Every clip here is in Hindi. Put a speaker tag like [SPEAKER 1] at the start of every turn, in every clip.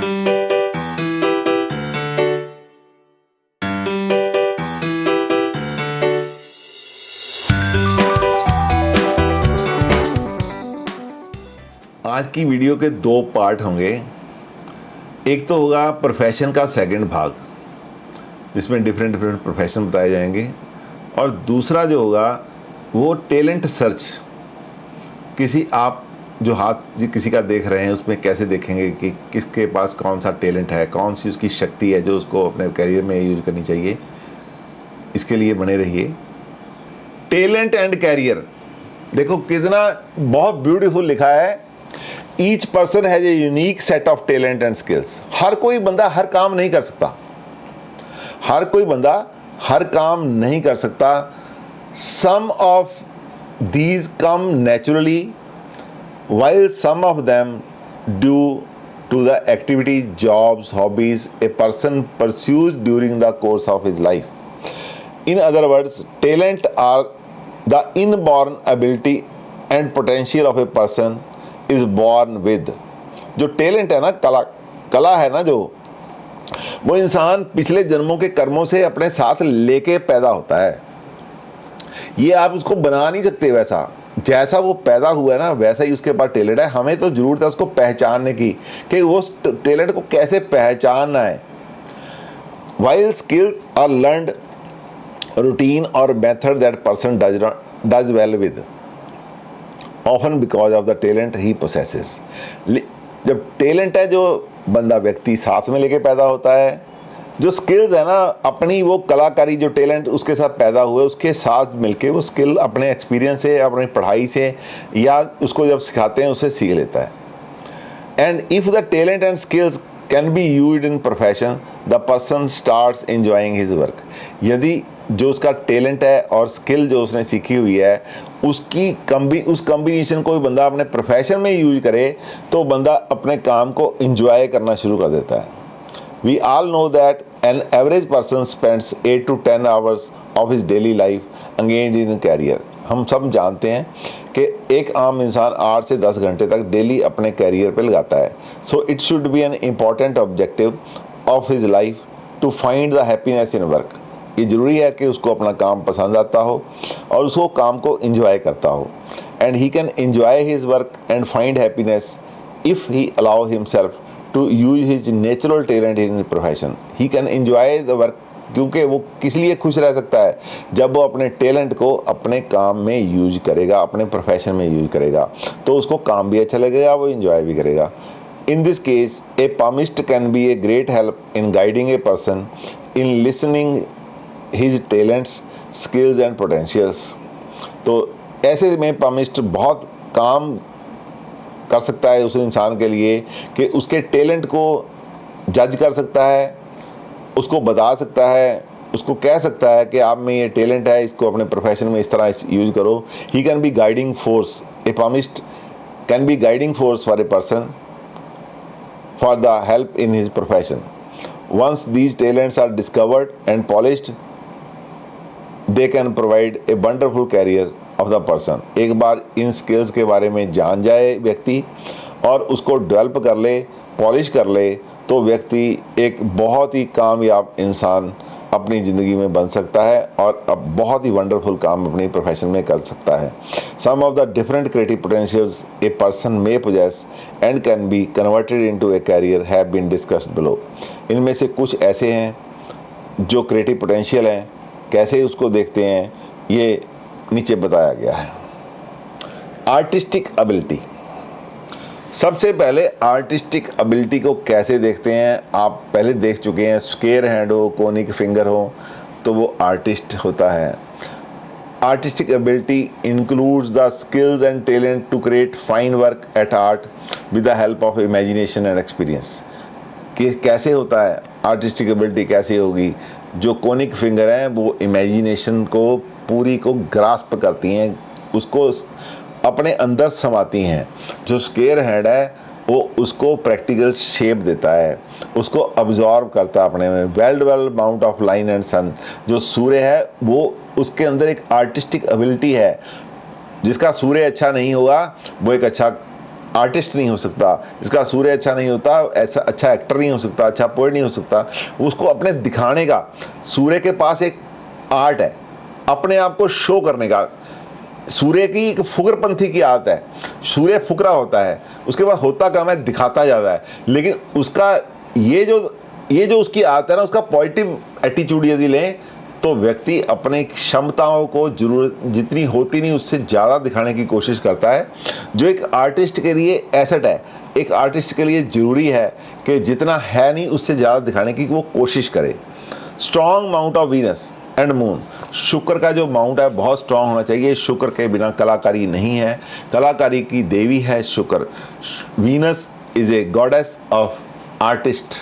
[SPEAKER 1] आज की वीडियो के दो पार्ट होंगे। एक तो होगा प्रोफेशन का सेकंड भाग, जिसमें डिफरेंट प्रोफेशन बताए जाएंगे, और दूसरा जो होगा वो टैलेंट सर्च। किसी आप जो हाथ किसी का देख रहे हैं उसमें कैसे देखेंगे कि किसके पास कौन सा टैलेंट है, कौन सी उसकी शक्ति है जो उसको अपने करियर में यूज करनी चाहिए। इसके लिए बने रहिए। टैलेंट एंड कैरियर, देखो कितना बहुत ब्यूटीफुल लिखा है। Each person has a unique set of talent and skills. हर कोई बंदा हर काम नहीं कर सकता, हर कोई बंदा हर काम नहीं कर सकता। Some of these come naturally while some of them due to the activities, jobs, hobbies a person pursues during the course of his life. In other words, talent are the inborn ability and potential of a person is born with. जो टैलेंट है ना, कला है ना, जो वो इंसान पिछले जन्मों के कर्मों से अपने साथ लेके पैदा होता है। ये आप उसको बना नहीं सकते, वैसा जैसा वो पैदा हुआ है ना वैसा ही उसके पास टैलेंट है। हमें तो जरूरत है उसको पहचानने की कि वो टैलेंट को कैसे पहचानना है। While skills are learned routine or method that person does well with, often because of the talent he possesses. जब टैलेंट है जो बंदा व्यक्ति साथ में लेके पैदा होता है, जो स्किल्स है ना अपनी वो कलाकारी, जो टैलेंट उसके साथ पैदा हुए उसके साथ मिलके वो स्किल अपने एक्सपीरियंस से, अपनी पढ़ाई से या उसको जब सिखाते हैं उससे सीख लेता है। And if the talent and skills can be used in profession the person starts enjoying his work. यदि जो उसका टैलेंट है और स्किल जो उसने सीखी हुई है उस कम्बिनेशन को बंदा अपने प्रोफेशन में यूज करे तो बंदा अपने काम को इंजॉय करना शुरू कर देता है। We all know that an average person spends 8 to 10 hours of his daily life engaged in career. हम सब जानते हैं कि एक आम इंसान 8 से 10 घंटे तक डेली अपने कैरियर पे लगाता है। So it should be an important objective of his life to find the happiness in work. ये ज़रूरी है कि उसको अपना काम पसंद आता हो और उसको काम को enjoy करता हो। And he can enjoy his work and find happiness if he allow himself to use his natural talent in his profession. He can enjoy the work, क्योंकि वो किस लिए खुश रह सकता है जब वो अपने टैलेंट को अपने काम में यूज करेगा, अपने प्रोफेशन में यूज करेगा, तो उसको काम भी अच्छा लगेगा, वो इंजॉय भी करेगा। In this case A palmist can B a great help in guiding a person in listening his talents, skills and potentials. तो ऐसे में palmist बहुत काम कर सकता है उस इंसान के लिए कि उसके टैलेंट को जज कर सकता है, उसको बता सकता है, उसको कह सकता है कि आप में ये टैलेंट है, इसको अपने प्रोफेशन में इस तरह यूज करो। He can be guiding force, a palmist can be guiding force for a person for the help in his profession. Once these talents are discovered and polished they can provide a wonderful career of the person. एक बार इन स्किल्स के बारे में जान जाए व्यक्ति और उसको डेवलप कर ले, पॉलिश कर ले, तो व्यक्ति एक बहुत ही कामयाब इंसान अपनी ज़िंदगी में बन सकता है और अब बहुत ही वंडरफुल काम अपनी प्रोफेशन में कर सकता है। Some of the different creative potentials a person may possess and can be converted into a career have been discussed below. इनमें से कुछ ऐसे हैं जो क्रिएटिव पोटेंशियल हैं, कैसे उसको देखते हैं ये नीचे बताया गया है। आर्टिस्टिक एबिलिटी, सबसे पहले आर्टिस्टिक एबिलिटी को कैसे देखते हैं आप पहले देख चुके हैं। स्क्वायर हैंड हो, कोनिक फिंगर हो तो वो आर्टिस्ट होता है। Artistic ability includes the skills and talent to create fine work at art with the help of imagination and experience. कि कैसे होता है आर्टिस्टिक एबिलिटी, कैसे होगी। जो कोनिक फिंगर हैं वो इमेजिनेशन को पूरी को ग्रास्प करती हैं, उसको अपने अंदर समाती हैं। जो स्क्वायर हैंड है वो उसको प्रैक्टिकल शेप देता है, उसको अब्जॉर्ब करता है अपने में। Well amount of line and sun, जो सूर्य है वो उसके अंदर एक आर्टिस्टिक एबिलिटी है। जिसका सूर्य अच्छा नहीं होगा वो एक अच्छा आर्टिस्ट नहीं हो सकता, जिसका सूर्य अच्छा नहीं होता, ऐसा अच्छा एक्टर नहीं हो सकता, अच्छा पोएट नहीं हो सकता। उसको अपने दिखाने का, सूर्य के पास एक आर्ट है अपने आप को शो करने का। सूर्य की एक फुकरपंथी की आदत है, सूर्य फुकरा होता है, उसके बाद होता कम है, दिखाता ज़्यादा है। लेकिन उसका ये जो उसकी आदत है ना, उसका पॉजिटिव एटीट्यूड यदि लें तो व्यक्ति अपने क्षमताओं को जरूरत जितनी होती नहीं उससे ज़्यादा दिखाने की कोशिश करता है, जो एक आर्टिस्ट के लिए एसेट है। एक आर्टिस्ट के लिए ज़रूरी है कि जितना है नहीं उससे ज़्यादा दिखाने की वो कोशिश करे। Strong mount of Venus and moon, शुक्र का जो माउंट है बहुत स्ट्रांग होना चाहिए। शुक्र के बिना कलाकारी नहीं है, कलाकारी की देवी है शुक्र। Venus is a goddess of artist.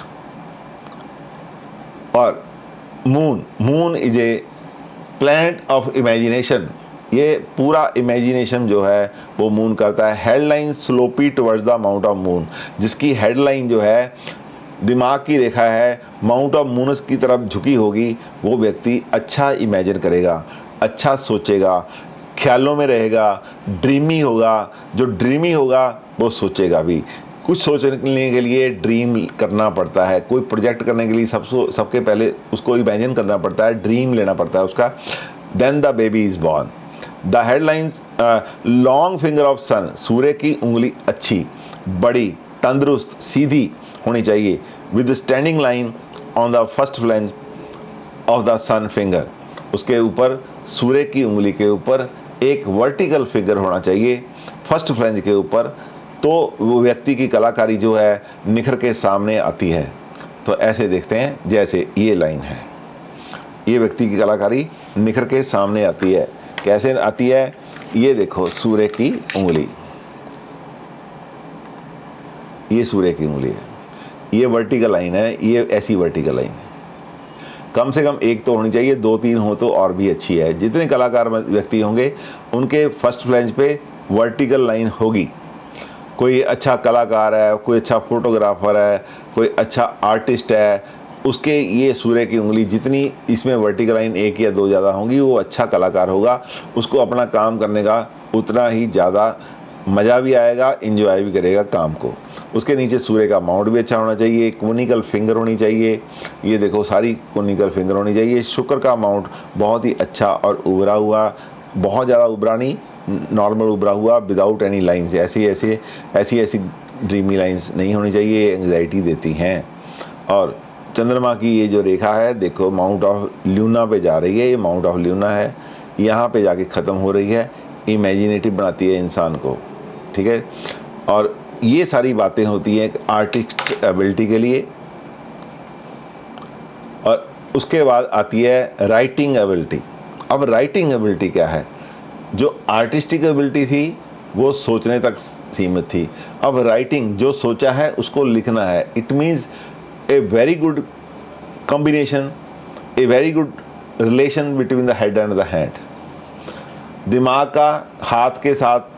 [SPEAKER 1] और moon is a planet of imagination, ये पूरा इमेजिनेशन जो है वो मून करता है। Headline sloppy towards the mount of moon, जिसकी हेडलाइन जो है दिमाग की रेखा है माउंट ऑफ मूनस की तरफ झुकी होगी, वो व्यक्ति अच्छा इमेजिन करेगा, अच्छा सोचेगा, ख्यालों में रहेगा, ड्रीमी होगा। जो ड्रीमी होगा वो सोचेगा भी। कुछ सोचने के लिए ड्रीम करना पड़ता है, कोई प्रोजेक्ट करने के लिए सबके पहले उसको इमेजिन करना पड़ता है, ड्रीम लेना पड़ता है उसका। Then the baby is born. The headlines long finger of sun, सूर्य की उंगली अच्छी, बड़ी, तंदुरुस्त, सीधी होनी चाहिए, with standing line on the first phalange of the sun finger. उसके ऊपर सूर्य की उंगली के ऊपर एक वर्टिकल फिगर होना चाहिए फर्स्ट फ्लैंज के ऊपर, तो वो व्यक्ति की कलाकारी जो है निखर के सामने आती है। तो ऐसे देखते हैं, जैसे ये लाइन है, ये व्यक्ति की कलाकारी निखर के सामने आती है। कैसे आती है? ये देखो सूर्य की उंगली, ये सूर्य की उंगली है, ये वर्टिकल लाइन है, ये ऐसी वर्टिकल लाइन है। कम से कम एक तो होनी चाहिए, 2-3 हो तो और भी अच्छी है। जितने कलाकार व्यक्ति होंगे उनके फर्स्ट फ्लैंज पे वर्टिकल लाइन होगी। कोई अच्छा कलाकार है, कोई अच्छा फोटोग्राफर है, कोई अच्छा आर्टिस्ट है, उसके ये सूर्य की उंगली जितनी इसमें वर्टिकल लाइन 1 या 2 ज़्यादा होंगी वो अच्छा कलाकार होगा। उसको अपना काम करने का उतना ही ज़्यादा मज़ा भी आएगा, इंजॉय भी करेगा काम को। उसके नीचे सूर्य का माउंट भी अच्छा होना चाहिए, कोनिकल फिंगर होनी चाहिए, ये देखो सारी कोनिकल फिंगर होनी चाहिए। शुक्र का माउंट बहुत ही अच्छा और उभरा हुआ, बहुत ज़्यादा उभरा नहीं, नॉर्मल उभरा हुआ, विदाउट एनी लाइन्स। ऐसी ड्रीमी लाइन्स नहीं होनी चाहिए, एंग्जाइटी देती हैं। और चंद्रमा की ये जो रेखा है देखो माउंट ऑफ ल्यूना पे जा रही है, ये माउंट ऑफ ल्यूना है, यहाँ पे जाके ख़त्म हो रही है, इमेजिनेटिव बनाती है इंसान को, ठीक है। और ये सारी बातें होती हैं एक आर्टिस्ट एबिलिटी के लिए। और उसके बाद आती है राइटिंग एबिलिटी। अब राइटिंग एबिलिटी क्या है? जो आर्टिस्टिक एबिलिटी थी वो सोचने तक सीमित थी, अब राइटिंग जो सोचा है उसको लिखना है। It means a very good combination, a very good relation between the head and the hand. दिमाग का हाथ के साथ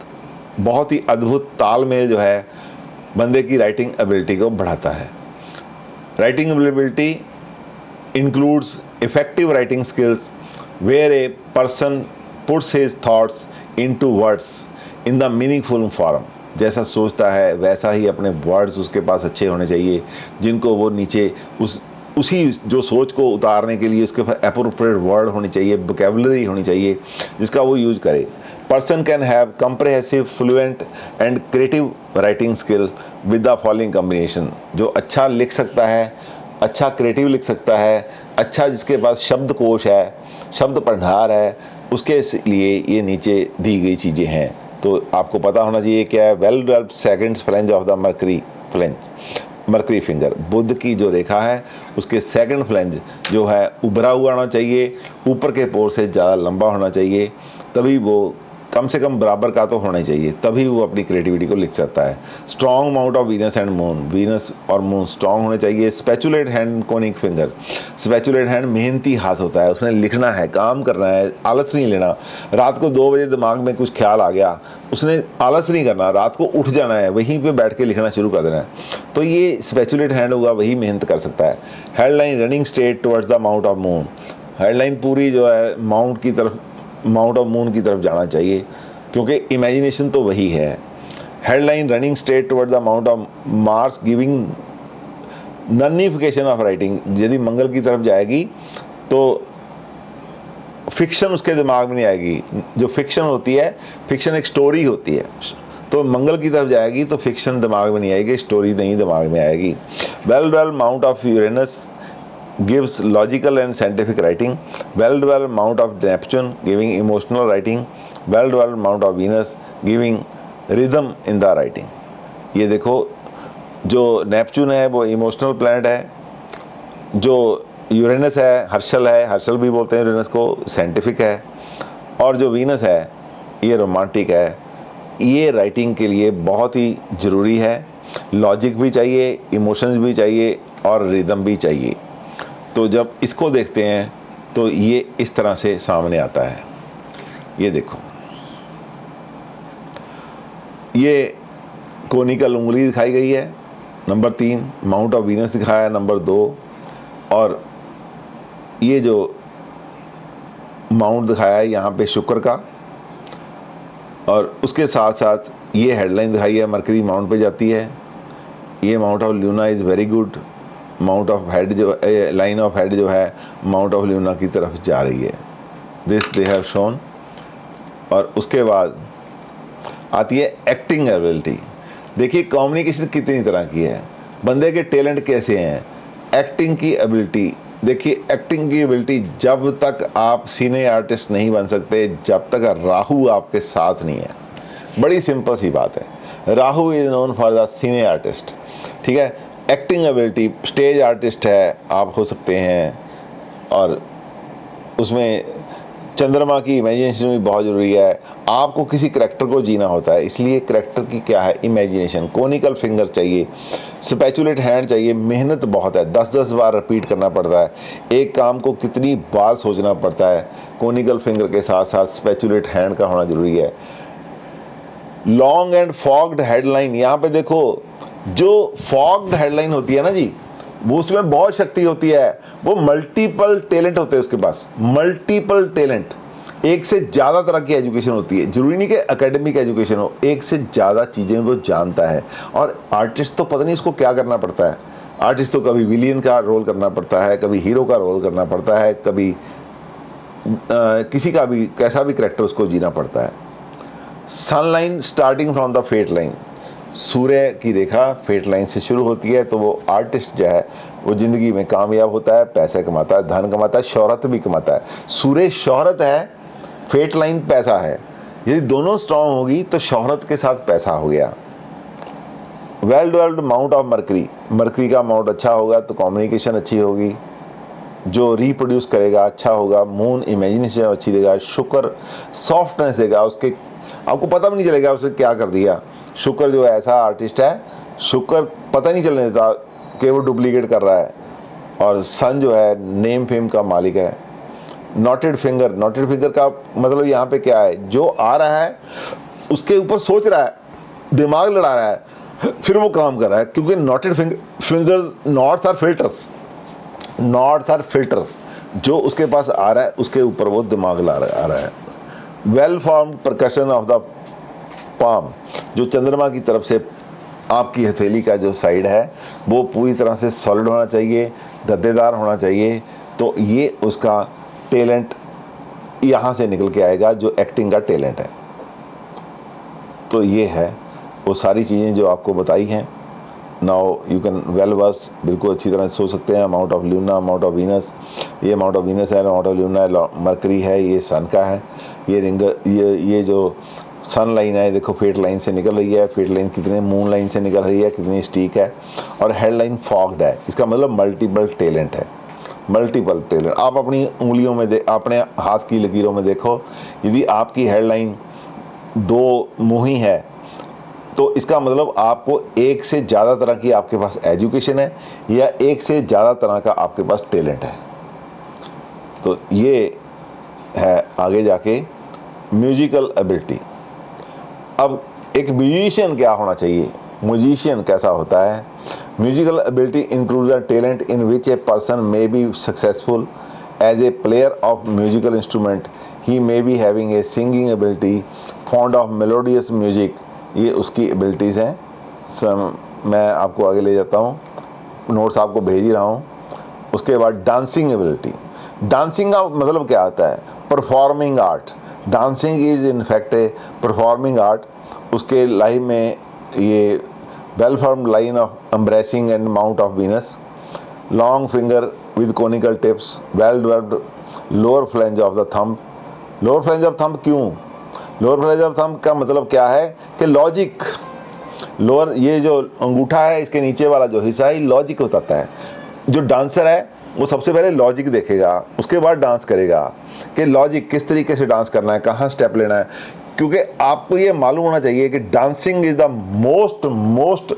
[SPEAKER 1] बहुत ही अद्भुत तालमेल जो है बंदे की राइटिंग एबिलिटी को बढ़ाता है। Writing ability includes effective writing skills where a person puts his thoughts into words in the meaningful form. जैसा सोचता है वैसा ही अपने वर्ड्स उसके पास अच्छे होने चाहिए, जिनको वो नीचे उसी जो सोच को उतारने के लिए उसके पास एप्रोप्रिएट वर्ड होनी चाहिए, वोकैबुलरी होनी चाहिए जिसका वो यूज करे। Person can have comprehensive, fluent and creative writing skill with the following combination। जो अच्छा लिख सकता है, अच्छा क्रिएटिव लिख सकता है, अच्छा जिसके पास शब्दकोश है, शब्द भंडार है, उसके लिए ये नीचे दी गई चीज़ें हैं। तो आपको पता होना चाहिए क्या है। Well developed second phalange of the Mercury finger, बुध की जो रेखा है उसके सेकंड फ्लैंज जो है उभरा हुआ होना चाहिए, ऊपर के पोर से ज़्यादा लंबा होना चाहिए, तभी वो कम से कम बराबर का तो होना ही चाहिए, तभी वो अपनी क्रिएटिविटी को लिख सकता है। Strong mount of Venus and moon, Venus और मून स्ट्रॉन्ग होने चाहिए। Spatulate hand conic fingers, spatulate hand मेहनती हाथ होता है, उसने लिखना है, काम करना है, आलस नहीं लेना। रात को 2 बजे दिमाग में कुछ ख्याल आ गया, उसने आलस नहीं करना, रात को उठ जाना है, वहीं पे बैठ के लिखना शुरू कर देना है। तो ये स्पेचुलेट हैंड होगा वही मेहनत कर सकता है। Headline running straight towards the mount of moon, headline पूरी जो है माउंट ऑफ मून की तरफ जाना चाहिए, क्योंकि इमेजिनेशन तो वही है। Headline running straight toward the amount of Mars giving ननिफिकेशन ऑफ राइटिंग, यदि मंगल की तरफ जाएगी तो फिक्शन उसके दिमाग में नहीं आएगी। जो फिक्शन होती है, फिक्शन एक स्टोरी होती है, तो मंगल की तरफ जाएगी तो फिक्शन दिमाग में नहीं आएगी, स्टोरी नहीं दिमाग में आएगी। Well mount of Uranus gives logical and scientific writing, well-developed mount of Neptune giving emotional writing, well-developed mount of Venus giving rhythm in the writing। ये देखो, जो नेपच्यून है वो इमोशनल प्लैनेट है, जो यूरेनस है, हर्शल भी बोलते हैं यूरेनस को, साइंटिफिक है, और जो वीनस है ये रोमांटिक है। ये राइटिंग के लिए बहुत ही ज़रूरी है, लॉजिक भी चाहिए, इमोशंस भी चाहिए और रिदम भी चाहिए। तो जब इसको देखते हैं तो ये इस तरह से सामने आता है। ये देखो, ये कोनिकल उंगली दिखाई गई है नंबर 3, माउंट ऑफ वीनस दिखाया है नंबर 2, और ये जो माउंट दिखाया है यहाँ पे शुक्र का, और उसके साथ साथ ये हेडलाइन दिखाई है मरकरी माउंट पे जाती है। ये mount of lunar is very good, mount of head जो लाइन ऑफ हेड जो है माउंट ऑफ ल्यूना की तरफ जा रही है, दिस दे हैव शोन। और उसके बाद आती है एक्टिंग एबिलिटी। देखिए कम्युनिकेशन कितनी तरह की है, बंदे के टैलेंट कैसे हैं, एक्टिंग की एबिलिटी। देखिए एक्टिंग की एबिलिटी, जब तक आप सीने आर्टिस्ट नहीं बन सकते, जब तक राहु आपके साथ नहीं है। बड़ी सिंपल सी बात है, Rahu is known for the सीने आर्टिस्ट, ठीक है। एक्टिंग एबिलिटी, स्टेज आर्टिस्ट है आप हो सकते हैं, और उसमें चंद्रमा की इमेजिनेशन भी बहुत ज़रूरी है। आपको किसी करैक्टर को जीना होता है, इसलिए करैक्टर की क्या है, इमेजिनेशन। कोनिकल फिंगर चाहिए, स्पैचुलेट हैंड चाहिए, मेहनत बहुत है, 10-10 बार रिपीट करना पड़ता है, एक काम को कितनी बार सोचना पड़ता है। कोनिकल फिंगर के साथ साथ स्पैचुलेट हैंड का होना ज़रूरी है। लॉन्ग एंड फॉग्ड हेडलाइन, यहाँ पे देखो, जो फॉग्ड हेडलाइन होती है ना जी, वो उसमें बहुत शक्ति होती है, वो मल्टीपल टैलेंट होते हैं उसके पास, मल्टीपल टैलेंट, एक से ज़्यादा तरह की एजुकेशन होती है। जरूरी नहीं कि एकेडमिक एजुकेशन हो, एक से ज़्यादा चीज़ें को जानता है। और आर्टिस्ट तो पता नहीं इसको क्या करना पड़ता है, आर्टिस्ट तो कभी विलियन का रोल करना पड़ता है, कभी हीरो का रोल करना पड़ता है, कभी किसी का भी कैसा भी करैक्टर उसको जीना पड़ता है। Sun line starting from the fate line, सूर्य की रेखा फेट लाइन से शुरू होती है, तो वो आर्टिस्ट जो है वो ज़िंदगी में कामयाब होता है, पैसे कमाता है, धन कमाता है, शोहरत भी कमाता है। सूर्य शोहरत है, फेट लाइन पैसा है, यदि दोनों स्ट्रॉन्ग होगी तो शोहरत के साथ पैसा हो गया। Well developed mount of mercury, mercury का माउंट अच्छा होगा तो कम्युनिकेशन अच्छी होगी, जो रिप्रोड्यूस करेगा अच्छा होगा, मून इमेजिनेशन अच्छी देगा, शुक्र सॉफ्टनेस देगा, उसके आपको पता भी नहीं चलेगा उसने क्या कर दिया। शुक्र जो ऐसा आर्टिस्ट है, शुक्र पता नहीं चलने देता कि वो डुप्लीकेट कर रहा है। और सन जो है नेम फेम का मालिक है। नॉटेड फिंगर, नॉटेड फिंगर का मतलब यहाँ पे क्या है, जो आ रहा है उसके ऊपर सोच रहा है, दिमाग लड़ा रहा है, फिर वो काम कर रहा है, क्योंकि knotted fingers, knots are filters, knots are filters, जो उसके पास आ रहा है उसके ऊपर वो दिमाग ला रहा है। Well formed percussion of the palm, जो चंद्रमा की तरफ से आपकी हथेली का जो साइड है वो पूरी तरह से सॉलिड होना चाहिए, गद्देदार होना चाहिए, तो ये उसका टैलेंट यहाँ से निकल के आएगा, जो एक्टिंग का टैलेंट है। तो ये है वो सारी चीज़ें जो आपको बताई हैं। Now you can well verse, बिल्कुल अच्छी तरह से सोच सकते हैं। Amount of Luna, amount of Venus, ये अमाउंट ऑफ वीनस है, अमाउंट ऑफ ल्यूना मरकरी है, ये सन का है, ये रिंगर, ये जो सन लाइन है देखो फेट लाइन से निकल रही है, फेट लाइन कितने मून लाइन से निकल रही है, कितनी स्टीक है, और हेड लाइन फॉग्ड है। इसका मतलब मल्टीपल टैलेंट है, मल्टीपल टैलेंट। आप अपनी उंगलियों में अपने हाथ की लकीरों में देखो, यदि आपकी हेड लाइन 2 मुही है तो इसका मतलब आपको एक से ज़्यादा तरह की आपके पास एजुकेशन है, या एक से ज़्यादा तरह का आपके पास टैलेंट है। तो ये है आगे जाके म्यूजिकल एबिलिटी। अब एक म्यूजिशियन क्या होना चाहिए, म्यूजिशियन कैसा होता है। Musical ability includes a talent in which a person may be successful as a player of musical instrument, he may be having a singing ability, fond of melodious music, ये उसकी एबिलिटीज़ हैं। मैं आपको आगे ले जाता हूँ, नोट्स आपको भेज ही रहा हूँ। उसके बाद डांसिंग एबिलिटी। डांसिंग का मतलब क्या आता है? Performing art. Dancing is in fact a performing art. उसके लाइफ में ये well formed line of embracing and mount of Venus, long finger with conical tips, well developed lower phalange of the thumb. Lower phalange of thumb क्यों? लोअर फ्लेंज ऑफ थंब का मतलब क्या है कि लॉजिक, लोअर ये जो अंगूठा है इसके नीचे वाला जो हिस्सा है लॉजिक बताता है। जो डांसर है वो सबसे पहले लॉजिक देखेगा, उसके बाद डांस करेगा कि लॉजिक किस तरीके से डांस करना है, कहाँ स्टेप लेना है। क्योंकि आपको ये मालूम होना चाहिए कि dancing is the most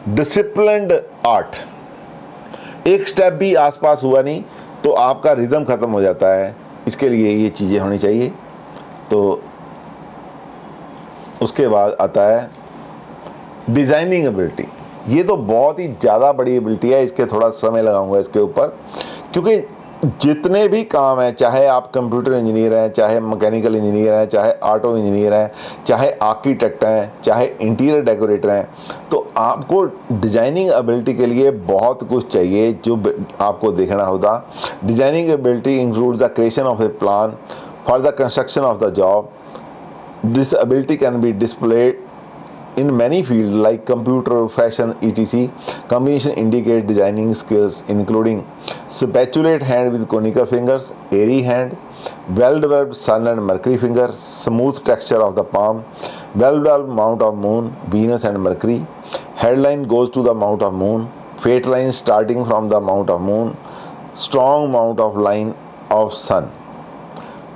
[SPEAKER 1] disciplined art. एक स्टेप भी आसपास हुआ नहीं तो आपका रिदम खत्म हो जाता है। इसके लिए ये चीज़ें होनी चाहिए। तो उसके बाद आता है डिज़ाइनिंग एबिलिटी। ये तो बहुत ही ज़्यादा बड़ी एबिलिटी है, इसके थोड़ा समय लगाऊंगा इसके ऊपर, क्योंकि जितने भी काम हैं, चाहे आप कंप्यूटर इंजीनियर हैं, चाहे मैकेनिकल इंजीनियर हैं, चाहे ऑटो इंजीनियर हैं, चाहे आर्किटेक्ट हैं, चाहे इंटीरियर डेकोरेटर हैं, तो आपको डिज़ाइनिंग एबिलिटी के लिए बहुत कुछ चाहिए जो आपको देखना होगा। Designing ability includes the creation of A plan for the construction of the job. This ability can be displayed in many fields like computer, fashion, etc. Combination indicate designing skills including spatulate hand with conical fingers, airy hand, well-developed sun and mercury finger, smooth texture of the palm, well-developed mount of moon, Venus and Mercury. Headline goes to the mount of moon, fate line starting from the mount of moon, strong mount of line of sun.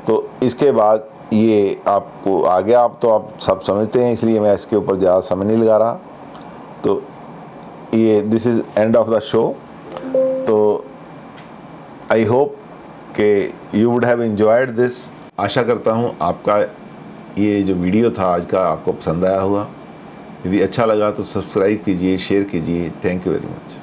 [SPEAKER 1] तो इसके बाद ये आपको आ गया, आप तो आप सब समझते हैं, इसलिए मैं इसके ऊपर ज़्यादा समय नहीं लगा रहा। तो ये this is end of the show. तो आई होप कि you would have enjoyed this. आशा करता हूँ आपका ये जो वीडियो था आज का आपको पसंद आया होगा। यदि अच्छा लगा तो सब्सक्राइब कीजिए, शेयर कीजिए। Thank you very much.